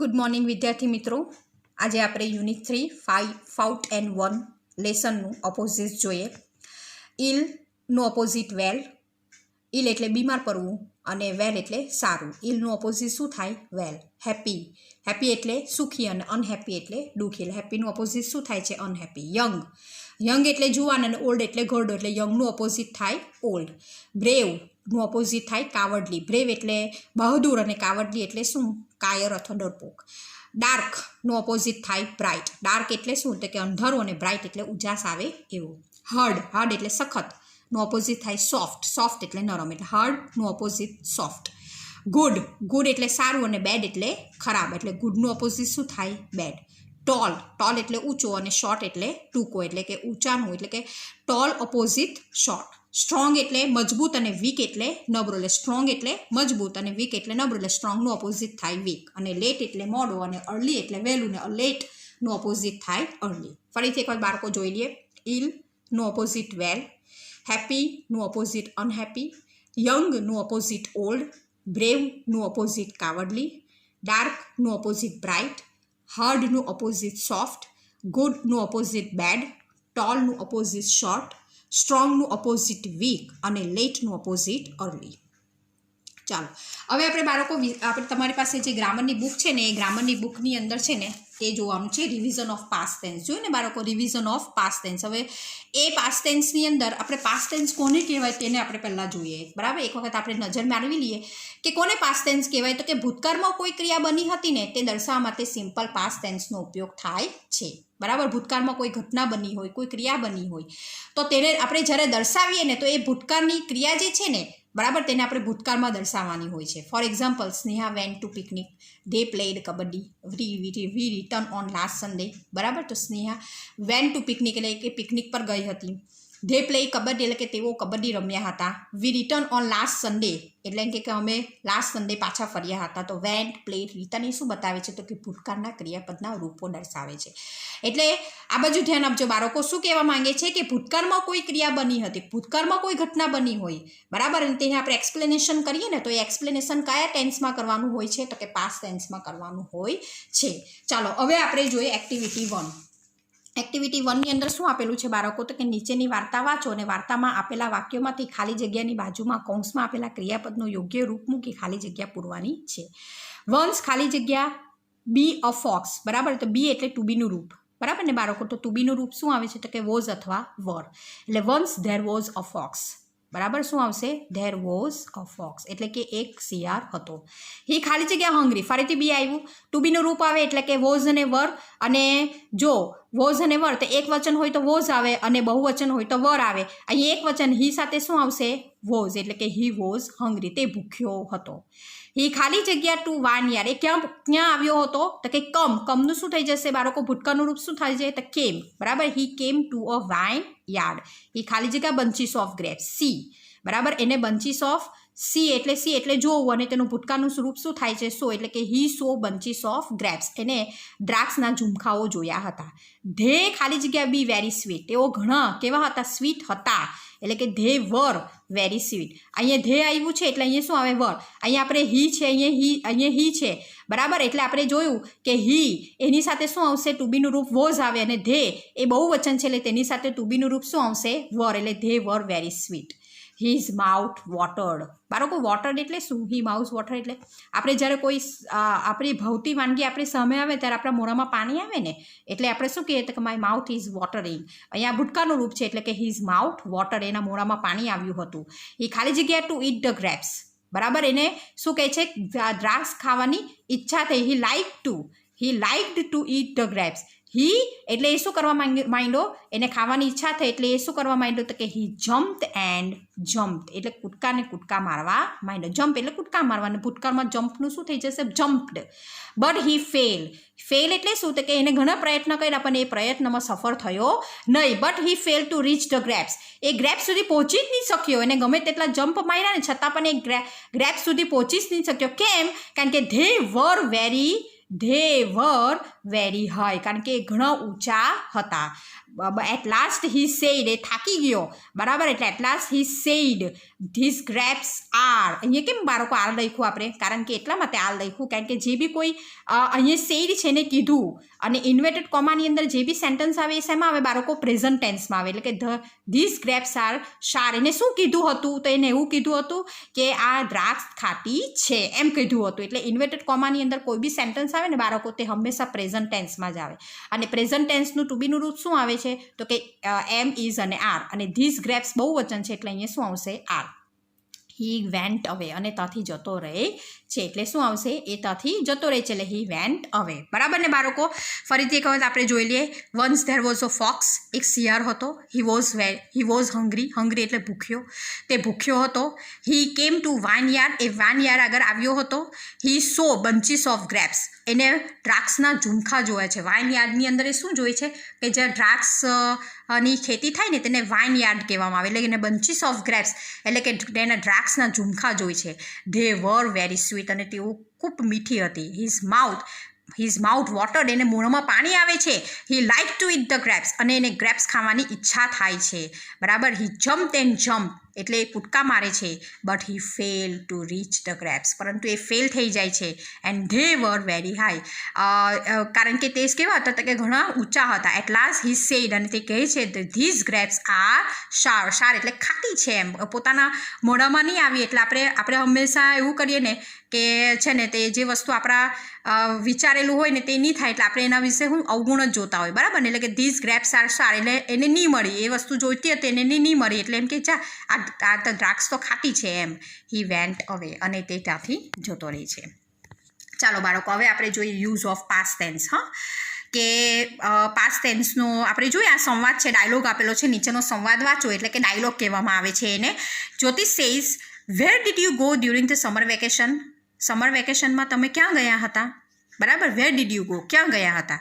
Good morning વિદ્યાર્થી મિત્રો, આજે આપણે યુનિટ 3 ફાઉટ એન્ડ 1 લેસનનું ઓપોઝિટ જોઈએ. ઇલનું ઓપોઝિટ વેલ. ઇલ એટલે બીમાર પડવું અને વેલ એટલે સારું. ઇલનું ઓપોઝિટ શું થાય? વેલ. હેપી. હેપી એટલે સુખી અને અનહેપી એટલે દુઃખી. એટલે હેપીનું ઓપોઝિટ શું થાય છે? અનહેપી. યંગ. યંગ એટલે જુવાન અને ઓલ્ડ એટલે ઘરડો, એટલે યંગનું ઓપોઝિટ થાય ઓલ્ડ. બ્રેવનું ઓપોઝિટ થાય કાવર્ડલી. બ્રેવ એટલે બહાદુર અને કાવર્ડલી એટલે શું? કાયર અથવા ડરપોક. ડાર્કનું ઓપોઝિટ થાય બ્રાઇટ. ડાર્ક એટલે શું? તો કે અંધારું અને બ્રાઇટ એટલે ઉજાસ આવે એવું. હાર્ડ એટલે સખત નું ઓપોઝિટ થાય સોફ્ટ. સોફ્ટ એટલે નરમ, એટલે હાર્ડનું ઓપોઝિટ સોફ્ટ. ગુડ એટલે સારું અને બેડ એટલે ખરાબ, એટલે ગુડનું ઓપોઝિટ શું થાય? બેડ. ટોલ એટલે ઊંચો અને શોર્ટ એટલે ટૂંકો, એટલે કે ઊંચાનું, એટલે કે ટોલ ઓપોઝિટ શોર્ટ. સ્ટ્રોંગ એટલે મજબૂત અને વીક એટલે નબળો, એટલે સ્ટ્રોંગ એટલે મજબૂત અને વીક એટલે નબળો, એટલે સ્ટ્રોંગનું ઓપોઝિટ થાય વીક. અને લેટ એટલે મોડો અને અર્લી એટલે વહેલું, ને લેટનું ઓપોઝિટ થાય અર્લી. ફરીથી એકવાર બાળકો જોઈ લઈએ. ઇલનું ઓપોઝિટ વેલ. હેપીનું ઓપોઝિટ અનહેપી. યંગનું ઓપોઝિટ ઓલ્ડ. બ્રેવનું ઓપોઝિટ કાવર્ડલી. ડાર્કનું ઓપોઝિટ બ્રાઇટ. હાર્ડનું ઓપોઝિટ સોફ્ટ. ગુડનું ઓપોઝિટ બેડ. ટોલનું ઓપોઝિટ શોર્ટ. સ્ટ્રોંગનું ઓપોઝિટ વીક અને લેટનું ઓપોઝિટ અર્લી. ચાલો હવે આપણે બાળકો આપણે તમારી પાસે જે ગ્રામરની બુક છે ને, એ ગ્રામરની બુકની અંદર છે ને એ જોવાનું છે રિવિઝન ઓફ પાસ્ટ ટેન્સ. જોયું ને બાળકો, રિવિઝન ઓફ પાસ્ટ ટેન્સ. હવે એ પાસ્ટ ટેન્સની અંદર આપણે પાસ્ટ ટેન્સ કોને કહેવાય તેને આપણે પહેલાં જોઈએ. બરાબર, એક વખત આપણે નજર મારવી લઈએ કે કોને પાસ્ટ ટેન્સ કહેવાય. તો કે ભૂતકાળમાં કોઈ ક્રિયા બની હતી ને તે દર્શાવવા માટે સિમ્પલ પાસ્ટ ટેન્સનો ઉપયોગ થાય છે. બરાબર, ભૂતકાળમાં કોઈ ઘટના બની હોય, કોઈ ક્રિયા બની હોય તો તેને આપણે જ્યારે દર્શાવીએ ને તો એ ભૂતકાળની ક્રિયા જે છે ને, બરાબર, તેને આપણે ભૂતકાળમાં દર્શાવવાની હોય છે. For example, Sneha went to picnic. They played kabaddi. We return on last Sunday. બરાબર, તો સ્નેહા વેન્ટ ટુ પિકનિક એટલે કે પિકનિક પર ગઈ હતી. ધે પ્લે કબડ્ડી એટલે કે તેઓ કબડ્ડી રમ્યા હતા. વી રિટર્ન ઓન લાસ્ટ સન્ડે એટલે કે અમે લાસ્ટ સન્ડે પાછા ફર્યા હતા. તો વેન્ટ, પ્લેડ, રિટર્ન એ શું બતાવે છે? તો કે ભૂતકાળના ક્રિયાપદના રૂપો દર્શાવે છે. એટલે આ બાજુ ધ્યાન આપજો બાળકો. શું કહેવા માંગે છે કે ભૂતકાળમાં કોઈ ક્રિયા બની હતી, ભૂતકાળમાં કોઈ ઘટના બની હોય, બરાબર, અને તેને આપણે એક્સપ્લેનેશન કરીએ ને તો એ એક્સપ્લેનેશન કયા ટેન્સમાં કરવાનું હોય છે? તો કે પાસ્ટ ટેન્સમાં કરવાનું હોય છે. ચાલો હવે આપણે જોઈએ એક્ટિવિટી 1. એક્ટિવિટી 1ની અંદર શું આપેલું છે બાળકો? તો કે નીચેની વાર્તા વાંચો અને વાર્તામાં આપેલા વાક્યોમાંથી ખાલી જગ્યાની બાજુમાં કૌંસમાં આપેલા ક્રિયાપદનું યોગ્ય રૂપ મૂકી ખાલી જગ્યા પૂરવાની છે. વન્સ ખાલી જગ્યા બી અ ફોક્સ. બરાબર, તો બી એટલે ટુ બીનું રૂપ. બરાબર ને બાળકો, તો ટુ બીનું રૂપ શું આવે છે? તો કે વોઝ અથવા વર. એટલે once there was a fox. બરાબર, શું આવશે? ધેર વોઝ અ ફોક્સ, એટલે કે એક શિયાળ હતો. હી ખાલી જગ્યા હંગ્રી. ફરીથી બી આવ્યું. ટુ બીનું રૂપ આવે એટલે કે વોઝ અને વર. અને જો વોઝ અને વર તો એક વચન હોય તો વોઝ આવે અને બહુવચન હોય તો વર આવે. અહીં એક વચન હી સાથે શું આવશે? વોઝ, એટલે કે હી વોઝ હંગ્રી, તે ભૂખ્યો હતો. હી ખાલી જગ્યા ટુ વાન યાર્ડ, એ ક્યાં આવ્યો હતો? તો કે કમનું શું થઈ જશે બાળકો? ભૂતકાળનું રૂપ શું થાય છે? તો કેમ. બરાબર, he came to a vineyard. He ખાલી જગ્યા બંચીસ ઓફ ગ્રેપ્સ. સી. બરાબર, એને બંચીસ ઓફ સી એટલે જોવું અને તેનું ભૂતકાળનું રૂપ શું થાય છે? સો, એટલે કે હી સો બંચીસ ઓફ ગ્રેપ્સ. એને દ્રાક્ષના ઝુમખાઓ જોયા હતા. ધે ખાલી જગ્યા બી વેરી સ્વીટ. તેઓ ઘણા કેવા હતા? સ્વીટ હતા, એટલે કે ધે વર વેરી સ્વીટ. અહીંયા ધે આવ્યું છે એટલે અહીંયા શું આવે? વર. અહીંયા આપણે હી છે, અહીંયા હી છે. બરાબર, એટલે આપણે જોયું કે હી એની સાથે શું આવશે? ટુ બીનું રૂપ વોઝ આવે અને ધે એ બહુવચન છે એટલે તેની સાથે ટુ બીનું રૂપ શું આવશે? વર, એટલે they were very sweet. His mouth watered. બાળકો, વોટર્ડ એટલે શું? હી માઉથ વોટર એટલે આપણે જ્યારે કોઈ આપણી ભૌતી વાનગી આપણી સામે આવે ત્યારે આપણા મોઢામાં પાણી આવે ને, એટલે આપણે શું કહીએ? તો કે માય માઉથ ઇઝ વોટરિંગ. અહીંયા ભૂતકાળનું રૂપ છે એટલે કે હિઝ માઉથ વોટર, એના મોઢામાં પાણી આવ્યું હતું. એ ખાલી જગ્યા ટુ ઈટ ધ ગ્રેપ્સ. બરાબર, એને શું કહે છે? દ્રાક્ષ ખાવાની ઈચ્છા થઈ. He liked to eat the grapes. He એટલે એ શું કરવા માંડ્યો? એને ખાવાની ઈચ્છા થઈ એટલે એ શું કરવા માંડ્યો? તો કે હી જમ્પ્ડ એટલે કૂદકા મારવા માંડ્યો. જમ્પ એટલે કૂદકા મારવા, અને ભૂતકાળમાં જમ્પનું શું થઈ જશે? જમ્પ્ડ. બટ હી ફેલ એટલે શું? તો કે એને ઘણા પ્રયત્ન કર્યા પણ એ પ્રયત્નમાં સફળ થયો નહીં. But he fell to reach the grapes. A grapes સુધી પહોંચી જ નહીં શક્યો. એને ગમે તેટલા જમ્પ માર્યા ને છતાં પણ એ ગ્રેપ્સ સુધી પહોંચી જ નહીં શક્યો. કેમ? કારણ કે ધે વર વેરી હાઈ, કારણ કે ઘણા ઊંચા હતા. એટ લાસ્ટ હી સેડ, એ થાકી ગયો, બરાબર, એટલે at last he said this grapes are, અહીંયા કેમ બાળકો આર લખ્યું આપણે? કારણ કે એટલા માટે આર લખ્યું, કારણ કે જે બી કોઈ અહીંયા સેડ છે ને કીધું, અને ઇન્વર્ટેડ કોમાની અંદર જે બી સેન્ટેન્સ આવે એ શેમાં આવે બાળકો? પ્રેઝન્ટ ટેન્સમાં આવે. એટલે કે ધીસ ગ્રેપ્સ આર શાર. એને શું કીધું હતું? તો એને એવું કીધું હતું કે આ દ્રાક્ષ ખાટી છે, એમ કીધું હતું. એટલે ઇન્વર્ટેડ કોમાની અંદર કોઈ બી સેન્ટેન્સ આવે ને બાળકો, તે હંમેશા પ્રેઝન્ટ ટેન્સમાં જ આવે. અને પ્રેઝન્ટ ટેન્સનું ટુ બીનું રૂપ શું આવે છે? તો કે એમ, ઇઝ અને આર. અને ધીસ ગ્રેપ્સ બહુવચન છે, એટલે અહીંયા શું આવશે? આર. હી વેન્ટ અવે, અને ત્યાંથી જતો રહે છે, એટલે શું આવશે? એ ત્યાંથી જતો રહે છે, એટલે હી વેન્ટ અવે. બરાબર ને બાળકો? ફરીથી એક વખત આપણે જોઈ લઈએ. Once there was a fox, એક શિયાળ હતો. હી વોઝ હંગ્રી, હંગ્રી એટલે ભૂખ્યો, તે ભૂખ્યો હતો. હી કેમ ટુ વાઇનયાર્ડ, એ વાઇનયાર્ડ આગળ આવ્યો હતો. હી સો બંચીસ ઓફ ગ્રેપ્સ, એને દ્રાક્ષના ઝુમખા જોયા છે. વાઇનયાર્ડની અંદર એ શું જોઈ છે? કે જ્યાં દ્રાક્ષ ની ખેતી થાય ને તેને વાઇનયાર્ડ કહેવામાં આવે. એટલે એને બંચીસ ઓફ ગ્રેપ્સ, એટલે કે તેના દ્રાક્ષના ઝુમખા જોઈ છે. ધે વર વેરી સ્વીટ, અને તેઓ ખૂબ મીઠી હતી. હિઝ માઉથ વોટર્ડ, એને મોઢામાં પાણી આવે છે. He like to eat the grapes, અને એને ગ્રેપ્સ ખાવાની ઈચ્છા થાય છે. બરાબર. હી જમ્પ એન્ડ જમ્પ, એટલે એ કૂદકા મારે છે. But he fell to reach the grapes, પરંતુ એ ફેલ થઈ જાય છે. And they were very high, કારણ કે તે કેવા હતા? કે ઘણા ઊંચા હતા. એટ લાસ્ટ હી સેડ, અને તે કહે છે ધીઝ ગ્રેપ્સ આર શાર. શાર એટલે ખાટી છે, એમ પોતાના મોઢામાં નહીં આવી. એટલે આપણે હંમેશા એવું કરીએ ને કે છે ને, તે જે વસ્તુ આપણા વિચારેલું હોય ને તે નહીં થાય, એટલે આપણે એના વિશે અવગુણ જ જોતા હોય. બરાબર ને? એટલે કે ધીઝ ગ્રેપ્સ આર શાર, એટલે એને નહીં મળી, એ વસ્તુ જોઈતી હતી એને નહીં મળી, એટલે એમ કે ચા આ તો દ્રાક્ષ તો ખાટી છે, એમ. હી વેન્ટ અવે, અને તે ત્યાંથી જતો રહે છે. ચાલો બાળકો, હવે આપણે જોઈએ યુઝ ઓફ પાસ્ટ ટેન્સ. કે પાસ્ટ ટેન્સનો આપણે જોઈએ, આ સંવાદ છે, ડાયલોગ આપેલો છે. નીચેનો સંવાદ વાંચો, એટલે કે ડાયલોગ કહેવામાં આવે છે એને. જ્યોતિષ says, wear did you go during the summer vacation? Summer વેકેશનમાં તમે ક્યાં ગયા હતા? બરાબર. વેર ડીડ યુ ગો, ક્યાં ગયા હતા?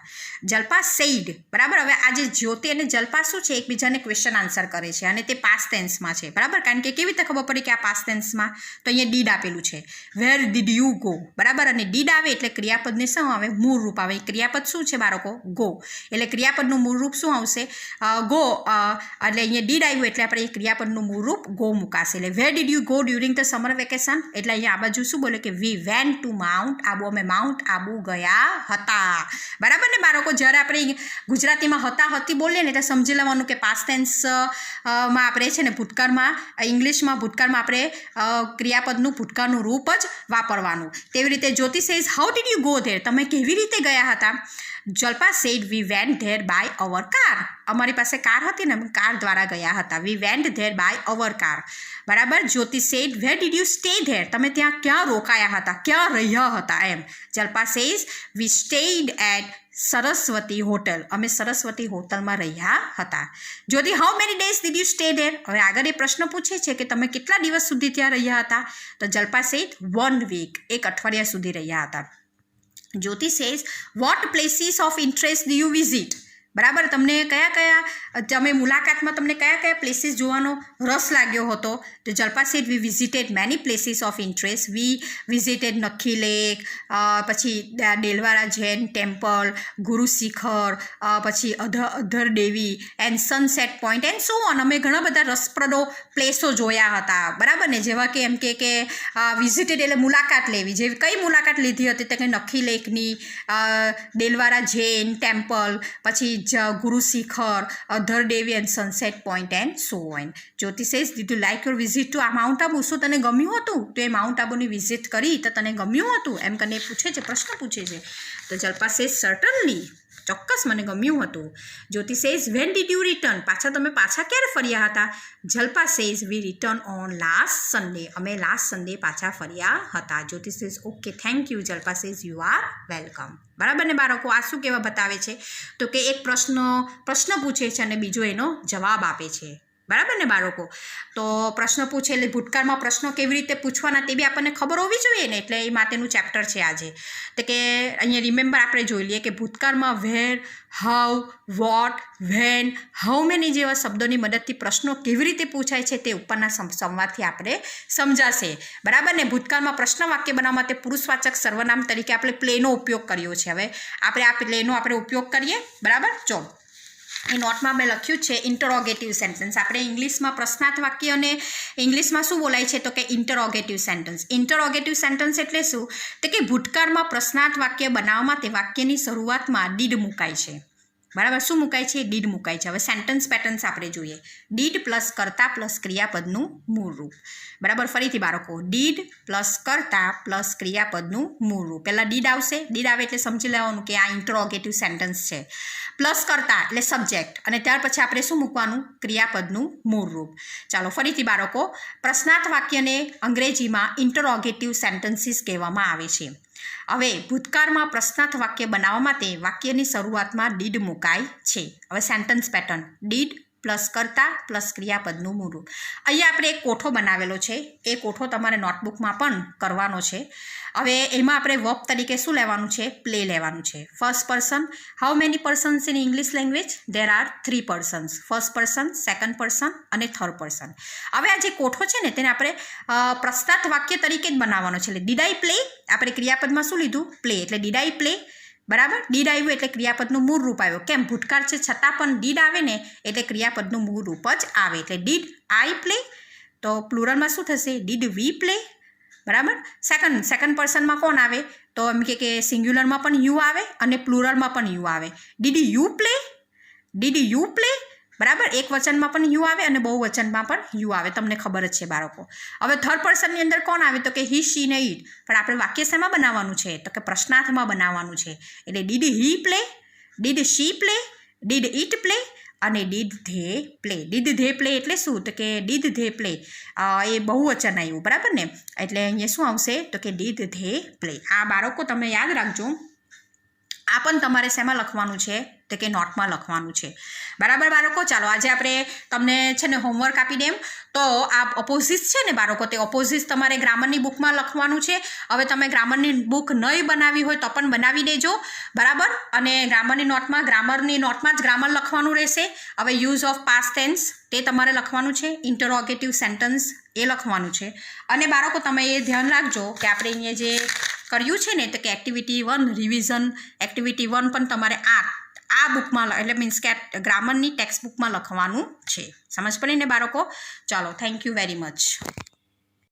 જલ્પા સેઇડ. બરાબર. હવે આ જે જ્યોતિ અને જલ્પા શું છે? એકબીજાને ક્વેશ્ચન આન્સર કરે છે, અને તે પાસ્ટ ટેન્સમાં છે. બરાબર. કારણ કે કેવી રીતે ખબર પડી કે આ પાસ્ટ ટેન્સમાં? તો અહીંયા ડીડ આપેલું છે. વેર ડીડ યુ ગો. બરાબર. અને ડીડ આવે એટલે ક્રિયાપદને શું આવે? મૂળ રૂપ આવે. ક્રિયાપદ શું છે બાળકો? ગો. એટલે ક્રિયાપદનું મૂળ રૂપ શું આવશે? ગો. એટલે અહીંયા ડીડ આવ્યું એટલે આપણે ક્રિયાપદનું મૂળ રૂપ ગો મુકાશે. એટલે વેર did you go during the summer vacation? એટલે અહીંયા આ બાજુ શું બોલે? કે we went to mount Abu. અમે માઉન્ટ આબુ ગયા હતા. બરાબર ને બાળકો? જ્યારે આપણે ગુજરાતીમાં હતા હતી બોલીએ ને, એટલે સમજી લેવાનું કે પાસ્ટ ટેન્સ માં આપણે છે ને ભૂતકાળમાં, ઇંગ્લિશમાં ભૂતકાળમાં આપણે ક્રિયાપદનું ભૂતકાળનું રૂપ જ વાપરવાનું. તેવી રીતે Jyoti says, how did you go there? તમે કેવી રીતે ગયા હતા? Jalpa said, we went there by our car. અમારી પાસે કાર હતી ને, કાર દ્વારા ગયા હતા. We went there by our car. બરાબર. Jyoti said, where did you stay there? તમે ત્યાં ક્યાં રોકાયા હતા, ક્યાં રહ્યા હતા, એમ. Jalpa says, we stayed at Saraswati hotel. અમે સરસ્વતી હોટલમાં રહ્યા હતા. Jyoti, how many days did you stay there? હવે આગળ એ પ્રશ્ન પૂછે છે કે તમે કેટલા દિવસ સુધી ત્યાં રહ્યા હતા? તો જલ્પા સેડ, 1 વીક, એક અઠવાડિયા સુધી રહ્યા હતા. Jyoti says, what places of interest do you visit? બરાબર. તમને તમે મુલાકાતમાં તમને કયા કયા પ્લેસીસ જોવાનો રસ લાગ્યો હતો? તો Jalpa said, we visited many places of interest. We visited Nakki lake, પછી ડેલવારા જૈન ટેમ્પલ, ગુરુ શિખર, પછી Adhar Devi and sunset point and so on. અમે ઘણા બધા રસપ્રદો પ્લેસો જોયા હતા. બરાબર ને? જેવા કે એમ કે વિઝિટેડ એટલે મુલાકાત લેવી. જેવી કઈ મુલાકાત લીધી હતી? તો કે નખી લેકની, ડેલવારા જૈન ટેમ્પલ, પછી Guru Shikhar, Adhar Devi and sunset point and so on. Jyoti says, did you like your visit to mount Abu? શું તને ગમ્યું હતું? તો એ માઉન્ટ આબુની વિઝિટ કરી તો તને ગમ્યું હતું? એમ કરીને પૂછે છે, પ્રશ્ન પૂછે છે. તો જલ્પા સેઝ, સર્ટનલી, ચોક્કસ મને ગમ્યું હતું. Jyoti says, when did you return? તમે પાછા ક્યારે ફર્યા હતા? Jalpa says, we return on last Sunday. અમે લાસ્ટ સન્ડે પાછા ફર્યા હતા. Jyoti says, okay thank you. Jalpa says, you are welcome. બરાબર ને બાળકો? આ શું કહેવા બતાવે છે? તો કે એક પ્રશ્ન પૂછે છે અને બીજો એનો જવાબ આપે છે. બરાબર ને બાળકો? તો પ્રશ્ન પૂછે એટલે ભૂતકાળમાં પ્રશ્નો કેવી રીતે પૂછવાના તે બી આપણને ખબર હોવી જોઈએ ને, એટલે એ માટેનું ચેપ્ટર છે આજે. તો કે અહીંયા રિમેમ્બર આપણે જોઈ લઈએ કે ભૂતકાળમાં where, how, what, when, how many જેવા શબ્દોની મદદથી પ્રશ્નો કેવી રીતે પૂછાય છે તે ઉપરના સંવાદથી આપણે સમજાશે. બરાબર ને? ભૂતકાળમાં પ્રશ્ન વાક્ય બનાવવા માટે પુરુષવાચક સર્વનામ તરીકે આપણે પ્લેનો ઉપયોગ કર્યો છે. હવે આપણે આ પ્લેનો આપણે ઉપયોગ કરીએ. બરાબર? ચલો એ નોટમાં મેં લખ્યું છે ઇન્ટરોગેટિવ સેન્ટેન્સ. આપણે ઇંગ્લિશમાં પ્રશ્નાર્થ વાક્ય અને ઇંગ્લિશમાં શું બોલાય છે તો કે ઇન્ટરોગેટિવ સેન્ટેન્સ. ઇન્ટરોગેટિવ સેન્ટેન્સ એટલે શું તો કે ભૂતકાળમાં પ્રશ્નાર્થ વાક્ય બનાવવા માટે વાક્યની શરૂઆતમાં ડીડ મુકાય છે. બરાબર, શું મુકાય છે? ડીડ મુકાય છે. હવે સેન્ટેન્સ પેટર્ન્સ આપણે જોઈએ. ડીડ પ્લસ કર્તા પ્લસ ક્રિયાપદનું મૂળ રૂપ. બરાબર, ફરીથી બાળકો, ડીડ પ્લસ કર્તા પ્લસ ક્રિયાપદનું મૂળ રૂપ. પહેલાં ડીડ આવશે. ડીડ આવે એટલે સમજી લેવાનું કે આ ઇન્ટરોગેટિવ સેન્ટેન્સ છે. પ્લસ કર્તા એટલે સબ્જેક્ટ, અને ત્યાર પછી આપણે શું મૂકવાનું? ક્રિયાપદનું મૂળ રૂપ. ચાલો ફરીથી બાળકો, પ્રશ્નાર્થ વાક્યને અંગ્રેજીમાં ઇન્ટરોગેટિવ સેન્ટેન્સીસ કહેવામાં આવે છે. હવે ભૂતકાળમાં પ્રશ્નાર્થ વાક્ય બનાવવા માટે વાક્યની શરૂઆતમાં ડીડ મુકાય છે. હવે સેન્ટેન્સ પેટર્ન, ડીડ પ્લસ કર્તા પ્લસ ક્રિયાપદનું મૂળ રૂપ. અહીંયા આપણે એક કોઠો બનાવેલો છે. એ કોઠો તમારે નોટબુકમાં પણ કરવાનો છે. હવે એમાં આપણે વર્બ તરીકે શું લેવાનું છે? પ્લે લેવાનું છે. First person. How many persons in English language? There are 3 persons. First person, second person અને થર્ડ પર્સન. હવે આ જે કોઠો છે ને તેને આપણે પ્રશ્નાર્થ વાક્ય તરીકે જ બનાવવાનો છે. એટલે ડીડ આઈ પ્લે, આપણે ક્રિયાપદમાં શું લીધું? પ્લે. એટલે ડીડ આઈ પ્લે. બરાબર, ડીડ આવ્યું એટલે ક્રિયાપદનું મૂળ રૂપ આવ્યું. કેમ? ભૂતકાળ છે છતાં પણ ડીડ આવે ને એટલે ક્રિયાપદનું મૂળ રૂપ જ આવે. એટલે ડીડ આઈ પ્લે, તો પ્લુરલમાં શું થશે? Did we play. બરાબર, સેકન્ડ પર્સનમાં કોણ આવે? તો એમ કે સિંગ્યુલરમાં પણ યુ આવે અને પ્લુરલમાં પણ યુ આવે. Did you play, did you play. બરાબર, એક વચનમાં પણ યુ આવે અને બહુવચનમાં પણ યુ આવે. તમને ખબર જ છે બાળકો. હવે થર્ડ પર્સનની અંદર કોણ આવે? તો કે હી, શી ને ઈટ. પણ આપણે વાક્ય શેમાં બનાવવાનું છે? તો કે પ્રશ્નાર્થમાં બનાવવાનું છે. એટલે did he play, did she play, did it play અને did they play. Did they play એટલે શું? તો કે ડીડ ધે પ્લે એ બહુવચન આવ્યું. બરાબર ને? એટલે અહીંયા શું આવશે? તો કે ડીડ ધે પ્લે. આ બાળકો તમે યાદ રાખજો. આ પણ તમારે શેમાં લખવાનું છે? તો કે નોટમાં લખવાનું છે. બરાબર બાળકો, ચાલો આજે આપણે તમને છે ને હોમવર્ક આપી દેમ. તો આ ઓપોઝિટ છે ને બાળકો, તે ઓપોઝિટ તમારે ગ્રામરની બુકમાં લખવાનું છે. હવે તમે ગ્રામરની બુક નહીં બનાવી હોય તો પણ બનાવી દેજો. બરાબર, અને ગ્રામરની નોટમાં જ ગ્રામર લખવાનું રહેશે. હવે યુઝ ઓફ પાસ્ટ ટેન્સ તે તમારે લખવાનું છે. ઇન્ટરોગેટિવ સેન્ટેન્સ એ લખવાનું છે. અને બાળકો તમે એ ધ્યાન રાખજો કે આપણે અહીંયા જે કર્યું છે ને તો કે એક્ટિવિટી 1 રિવિઝન, એક્ટિવિટી 1 પણ તમારે આ બુકમાં એટલે મીન્સ કે ગ્રામરની ટેક્સ્ટ બુકમાં લખવાનું છે. સમજ પડી ને બાળકો? ચાલો, થેન્ક યુ વેરી મચ.